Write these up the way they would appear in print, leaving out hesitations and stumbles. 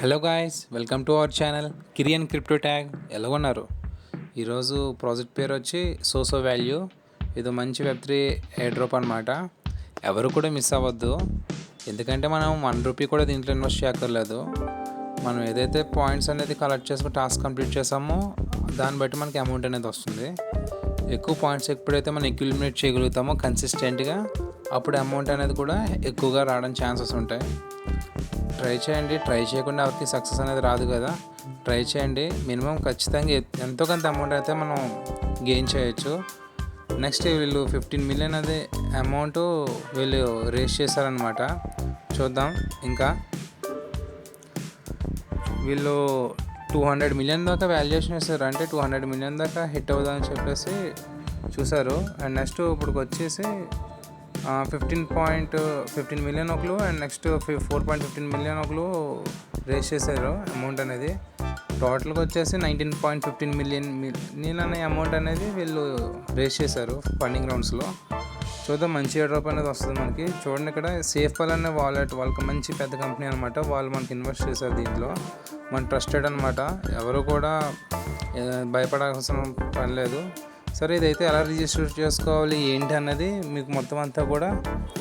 Hello guys, welcome to our channel కిరియన్ crypto tag. ఎలా ఉన్నారు? ఈరోజు ప్రాజెక్ట్ పేరు వచ్చి సోసో వాల్యూ. ఇది మంచి వెబ్3 ఎయిర్ డ్రాప్ అనమాట. ఎవరు కూడా మిస్ అవ్వద్దు, ఎందుకంటే మనం ₹1 కూడా దీంట్లో ఇన్వెస్ట్ చేయక్కర్లేదు. మనం ఏదైతే పాయింట్స్ అనేది కలెక్ట్ చేసుకుని టాస్క్ కంప్లీట్ చేసామో దాన్ని బట్టి మనకి అమౌంట్ అనేది వస్తుంది. ఎక్కువ పాయింట్స్ ఎప్పుడైతే మనం అక్యుములేట్ చేయగలుగుతామో కన్సిస్టెంట్గా, అప్పుడు అమౌంట్ అనేది కూడా ఎక్కువగా రావడం ఛాన్సెస్ ఉంటాయి. ట్రై చేయండి. ట్రై చేయకుండా ఎవరికి సక్సెస్ అనేది రాదు కదా. ట్రై చేయండి. మినిమం ఖచ్చితంగా ఎంతో కొంత అమౌంట్ అయితే మనం గెయిన్ చేయొచ్చు. నెక్స్ట్ వీళ్ళు 15 మిలియన్ అదే అమౌంట్ వీళ్ళు రేస్ చేశారనమాట. చూద్దాం. ఇంకా వీళ్ళు 200 మిలియన్ దాకా వాల్యుయేషన్ ఇస్తారు. అంటే 200 మిలియన్ దాకా హిట్ అవుతుందని చెప్పేసి చూసారు. అండ్ నెక్స్ట్ ఇప్పుడు వచ్చేసి 15 మిలియన్ ఒకరు అండ్ నెక్స్ట్ 4.15 మిలియన్ ఒకరు రేస్ చేశారు అమౌంట్ అనేది. టోటల్గా వచ్చేసి 19.15 మిలియన్ అనే అమౌంట్ అనేది వీళ్ళు రేస్ చేశారు ఫండింగ్ రౌండ్స్లో. చూద్దాం, మంచి ఎయిర్ డ్రాప్ అనేది వస్తుంది మనకి. చూడండి, ఇక్కడ సేఫ్పాల్ అనే వాలెట్, వాళ్ళకి మంచి పెద్ద కంపెనీ అనమాట. వాళ్ళు మనకి ఇన్వెస్ట్ చేశారు దీంట్లో. మన ట్రస్టెడ్ అనమాట. ఎవరు కూడా భయపడాల్సిన పని లేదు. సరే, ఇదైతే ఎలా రిజిస్టర్ చేసుకోవాలి ఏంటి అన్నది మీకు మొత్తం అంతా కూడా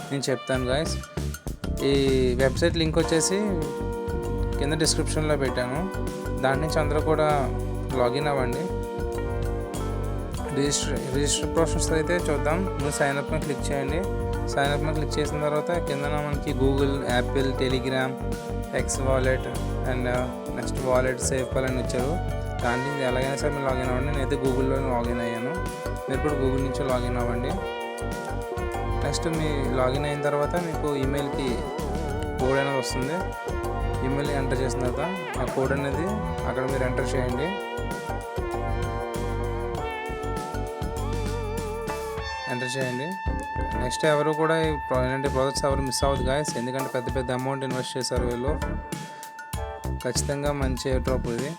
నేను చెప్తాను గాయస్. ఈ వెబ్సైట్ లింక్ వచ్చేసి కింద డిస్క్రిప్షన్లో పెట్టాను. దాని నుంచి అందరూ కూడా లాగిన్ అవ్వండి. రిజిస్టర్ ప్రాసెస్ అయితే చూద్దాం. మీరు సైన్అప్ మీద క్లిక్ చేయండి. సైన్అప్ మీద క్లిక్ చేసిన తర్వాత కింద మనకి Google, Apple, Telegram, X wallet and next wallet, SafePal అని ఇచ్చారు. దాంట్లో ఎలాగైనా సరే మీరు లాగిన్ అవ్వండి. నేనైతే గూగుల్లో లాగిన్ అయ్యాను. మీరు కూడా గూగుల్ నుంచి లాగిన్ అవ్వండి. నెక్స్ట్ మీ లాగిన్ అయిన తర్వాత మీకు ఈమెయిల్కి కోడ్ అనేది వస్తుంది. ఈమెయిల్ ఎంటర్ చేసిన తర్వాత ఆ కోడ్ అనేది అక్కడ మీరు ఎంటర్ చేయండి. నెక్స్ట్ ఎవరు కూడా ఇలాంటి ప్రాజెక్ట్స్ ఎవరు మిస్ అవ్వదు గాయస్, ఎందుకంటే పెద్ద పెద్ద అమౌంట్ ఇన్వెస్ట్ చేశారు వీళ్ళు. ఖచ్చితంగా మంచి ఎయిర్ డ్రాప్ ఇది.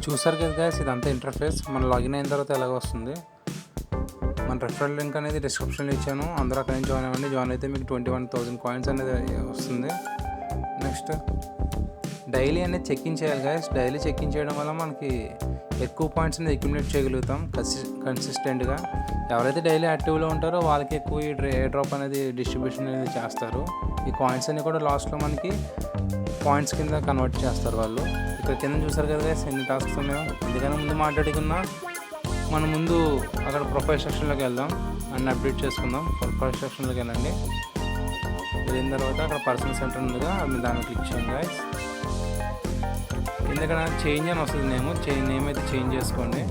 చూసారు కదా గాయస్, ఇదంతా ఇంటర్ఫేస్. మనం లాగిన్ అయిన తర్వాత ఎలాగ వస్తుంది. మన రెఫరల్ లింక్ అనేది డిస్క్రిప్షన్లో ఇచ్చాను. అందరూ అక్కడ నుంచి జాయిన్ అవ్వండి. జాయిన్ అయితే మీకు 21,000 కాయిన్స్ అనేది వస్తుంది. నెక్స్ట్ డైలీ అనేది చెక్ఇన్ చేయాలి గాయస్. డైలీ చెక్ఇన్ చేయడం వల్ల మనకి ఎక్కువ పాయింట్స్ అనేది అక్యుములేట్ చేయగలుగుతాం కన్సిస్టెంట్గా. ఎవరైతే డైలీ యాక్టివ్లో ఉంటారో వాళ్ళకి ఎక్కువ ఈ ఎయిర్ డ్రాప్ అనేది డిస్ట్రిబ్యూషన్ అనేది చేస్తారు. ఈ కాయిన్స్ అన్ని కూడా లాస్ట్లో మనకి పాయింట్స్ కింద కన్వర్ట్ చేస్తారు వాళ్ళు. ఇక్కడ కింద చూసారు కదా ఎన్ని టాస్క్స్ ఉన్నాయో. ఎందుకైనా ముందు మాట్లాడుకున్నా మనం ముందు అక్కడ ప్రొఫైల్ సెక్షన్లోకి వెళ్దాం. అన్నీ అప్డేట్ చేసుకుందాం. ప్రొఫైల్ సెక్షన్లోకి వెళ్ళండి. వెళ్ళిన తర్వాత అక్కడ పర్సనల్ సెంటర్ ఉందిగా, అది దాన్ని క్లిక్ చేయండి గాయస్. ఎందుకన్నా చేంజ్ అని వస్తుంది. నేమ్ అయితే చేంజ్ చేసుకోండి.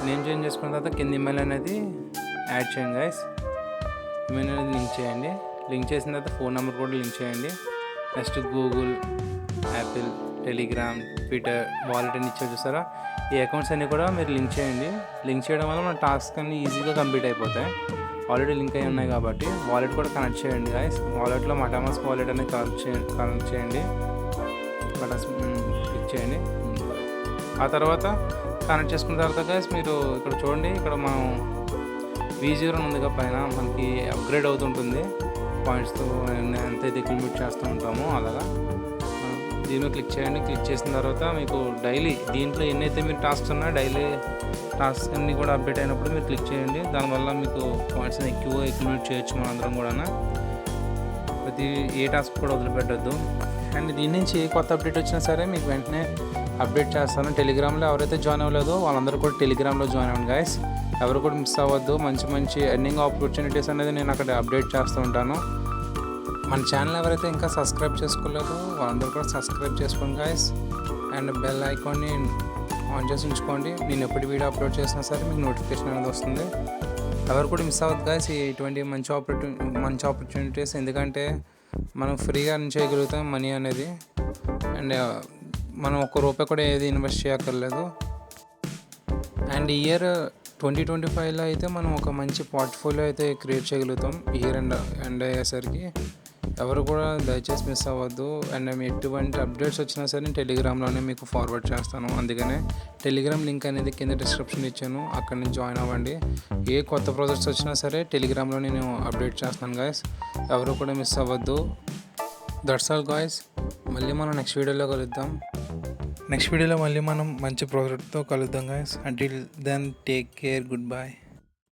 నేమ్ చేంజ్ చేసుకున్న తర్వాత కింద ఈమెయిల్ అనేది యాడ్ చేయండి గాయస్. ఈమెయిల్ అనేది లింక్ చేయండి. లింక్ చేసిన తర్వాత ఫోన్ నెంబర్ కూడా లింక్ చేయండి. Next Google, Apple, Telegram, Twitter, wallet అని ఇచ్చారు చూసారా. ఈ అకౌంట్స్ అన్నీ కూడా మీరు లింక్ చేయండి. లింక్ చేయడం వల్ల మన టాస్క్ అన్నీ ఈజీగా కంప్లీట్ అయిపోతాయి. ఆల్రెడీ లింక్ అయి ఉన్నాయి కాబట్టి వాలెట్ కూడా కనెక్ట్ చేయండి గాయస్. వాలెట్లో మటామాస్ వాలెట్ అనేది కనెక్ట్ చేయండి. క్లిక్ చేయండి. ఆ తర్వాత కనెక్ట్ చేసుకున్న తర్వాత గాయస్ మీరు ఇక్కడ చూడండి, ఇక్కడ మనం V0 ఉందిగా పైన మనకి అప్గ్రేడ్ అవుతుంటుంది పాయింట్స్తో. ఎంతైతే అక్యుములేట్ చేస్తూ ఉంటామో అలాగా దీనిలో క్లిక్ చేయండి. క్లిక్ చేసిన తర్వాత మీకు డైలీ దీంట్లో ఎన్నైతే మీరు టాస్క్స్ ఉన్నాయో డైలీ టాస్క్ అన్నీ కూడా అప్డేట్ అయినప్పుడు మీరు క్లిక్ చేయండి. దానివల్ల మీకు పాయింట్స్ని ఎక్కువ అక్యుములేట్ చేయొచ్చు మనందరం కూడా. ప్రతి ఏ టాస్క్ కూడా వదిలిపెట్టద్దు. అండ్ దీని నుంచి ఏ కొత్త అప్డేట్ వచ్చినా సరే మీకు వెంటనే అప్డేట్ చేస్తాను. టెలిగ్రామ్లో ఎవరైతే జాయిన్ అవ్వలేదో వాళ్ళందరూ కూడా టెలిగ్రామ్లో జాయిన్ అవ్వండి గాయస్. ఎవరు కూడా మిస్ అవ్వద్దు. మంచి ఎర్నింగ్ ఆపర్చునిటీస్ అనేది నేను అక్కడ అప్డేట్ చేస్తూ ఉంటాను. మన ఛానల్ ఎవరైతే ఇంకా సబ్స్క్రైబ్ చేసుకోలేదో వాళ్ళందరూ కూడా సబ్స్క్రైబ్ చేసుకోండి గాయస్. అండ్ బెల్ ఐకాన్ని ఆన్ చేసి ఉంచుకోండి. నేను ఎప్పుడు వీడియో అప్లోడ్ చేసినా సరే మీకు నోటిఫికేషన్ అనేది వస్తుంది. ఎవరు కూడా మిస్ అవ్వద్దు గాయస్ ఇటువంటి మంచి ఆపర్చునిటీస్. ఎందుకంటే మనం ఫ్రీగా ఎర్న్ చేయగలుగుతాం మనీ అనేది. అండ్ మనం ₹1 కూడా ఏది ఇన్వెస్ట్ చేయక్కర్లేదు. అండ్ ఇయర్ 2025లో అయితే మనం ఒక మంచి పోర్ట్ఫోలియో అయితే క్రియేట్ చేయగలుగుతాం. ఇయర్ ఎండ్ అయ్యేసరికి ఎవరు కూడా దయచేసి మిస్ అవ్వద్దు. అండ్ ఎటువంటి అప్డేట్స్ వచ్చినా సరే నేను టెలిగ్రామ్లోనే మీకు ఫార్వర్డ్ చేస్తాను. అందుకనే టెలిగ్రామ్ లింక్ అనేది కింద డిస్క్రిప్షన్ ఇచ్చాను, అక్కడి నుంచి జాయిన్ అవ్వండి. ఏ కొత్త ప్రాజెక్ట్స్ వచ్చినా సరే టెలిగ్రామ్లో నేను అప్డేట్ చేస్తాను గాయస్. ఎవరు కూడా మిస్ అవ్వద్దు. That's all guys. మళ్ళీ మనం నెక్స్ట్ వీడియోలో కలుద్దాం. నెక్స్ట్ వీడియోలో మళ్ళీ మనం మంచి ప్రాజెక్ట్తో కలుద్దాం guys. Until then take care, good by.